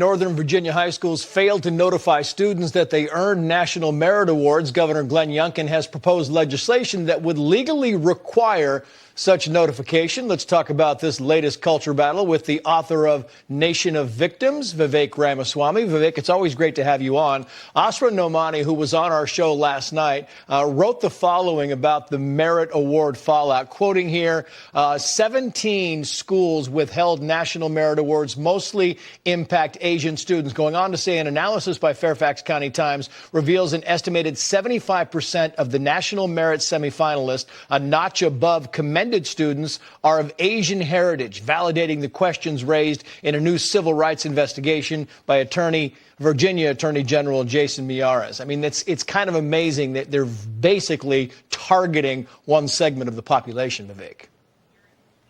Northern Virginia high schools failed to notify students that they earned National Merit Awards. Governor Glenn Youngkin has proposed legislation that would legally require such notification. Let's talk about this latest culture battle with the author of Nation of Victims, Vivek Ramaswamy. Vivek, it's always great to have you on. Asra Nomani, who was on our show last night, wrote the following about the Merit Award fallout. Quoting here, 17 schools withheld National Merit Awards, mostly impact Asian students. Going on to say an analysis by Fairfax County Times reveals an estimated 75% of the National Merit semifinalists, a notch above commended students, are of Asian heritage, validating the questions raised in a new civil rights investigation by Virginia Attorney General Jason Miyares. I mean, it's kind of amazing that they're basically targeting one segment of the population, Vivek.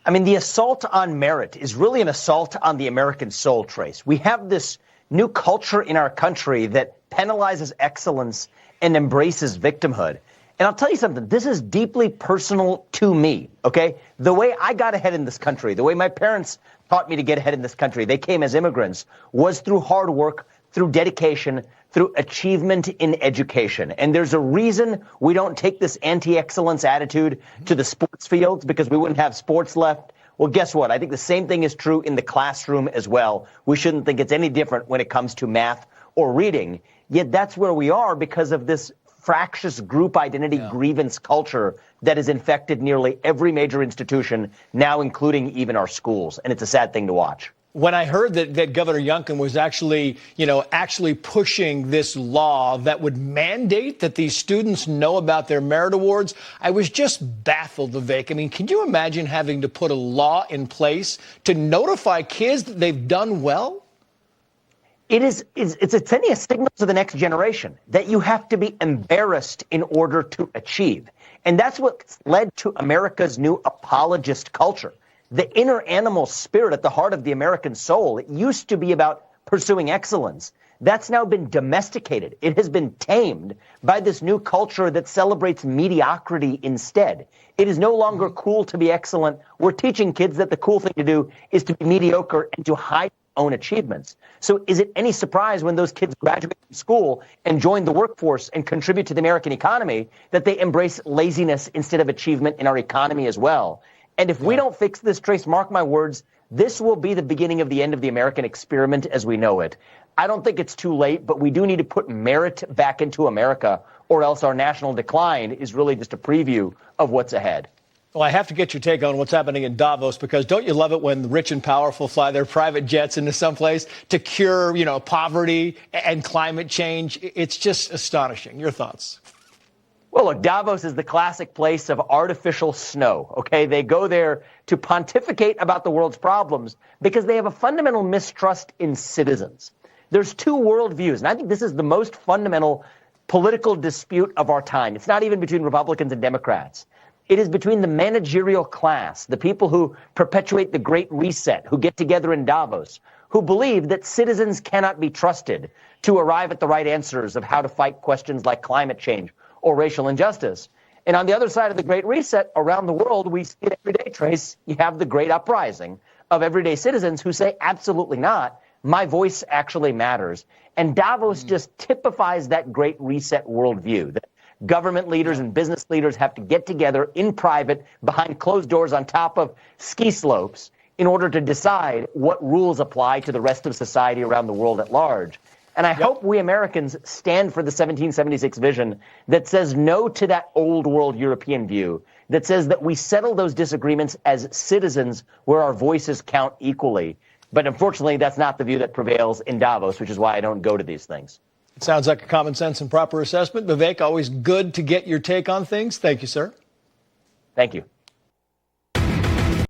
I mean, the assault on merit is really an assault on the American soul, Trace. We have this new culture in our country that penalizes excellence and embraces victimhood. And I'll tell you something, this is deeply personal to me, okay? The way I got ahead in this country, the way my parents taught me to get ahead in this country, they came as immigrants, was through hard work, through dedication, through achievement in education. And there's a reason we don't take this anti-excellence attitude to the sports fields, because we wouldn't have sports left. Well, guess what? I think the same thing is true in the classroom as well. We shouldn't think it's any different when it comes to math or reading. Yet that's where we are because of this fractious group identity grievance culture that has infected nearly every major institution, now including even our schools. And it's a sad thing to watch. When I heard that Governor Youngkin was actually pushing this law that would mandate that these students know about their merit awards, I was just baffled, Vivek. I mean, can you imagine having to put a law in place to notify kids that they've done well? It's sending a signal to the next generation that you have to be embarrassed in order to achieve. And that's what's led to America's new apologist culture. The inner animal spirit at the heart of the American soul, it used to be about pursuing excellence. That's now been domesticated. It has been tamed by this new culture that celebrates mediocrity instead. It is no longer cool to be excellent. We're teaching kids that the cool thing to do is to be mediocre and to hide own achievements. So is it any surprise when those kids graduate from school and join the workforce and contribute to the American economy that they embrace laziness instead of achievement in our economy as well? And if we don't fix this, Trace, mark my words, this will be the beginning of the end of the American experiment as we know it. I don't think it's too late, but we do need to put merit back into America, or else our national decline is really just a preview of what's ahead. Well, I have to get your take on what's happening in Davos, because don't you love it when the rich and powerful fly their private jets into someplace to cure, poverty and climate change? It's just astonishing. Your thoughts? Well, look, Davos is the classic place of artificial snow, okay? They go there to pontificate about the world's problems because they have a fundamental mistrust in citizens. There's two worldviews, and I think this is the most fundamental political dispute of our time. It's not even between Republicans and Democrats. It is between the managerial class, the people who perpetuate the Great Reset, who get together in Davos, who believe that citizens cannot be trusted to arrive at the right answers of how to fight questions like climate change or racial injustice. And on the other side of the Great Reset, around the world, we see it every day, Trace. You have the great uprising of everyday citizens who say, absolutely not. My voice actually matters. And Davos just typifies that Great Reset worldview, that government leaders and business leaders have to get together in private behind closed doors on top of ski slopes in order to decide what rules apply to the rest of society around the world at large. And I hope we Americans stand for the 1776 vision that says no to that old world European view, that says that we settle those disagreements as citizens where our voices count equally. But unfortunately, that's not the view that prevails in Davos, which is why I don't go to these things. It sounds like a common sense and proper assessment. Vivek, always good to get your take on things. Thank you, sir. Thank you.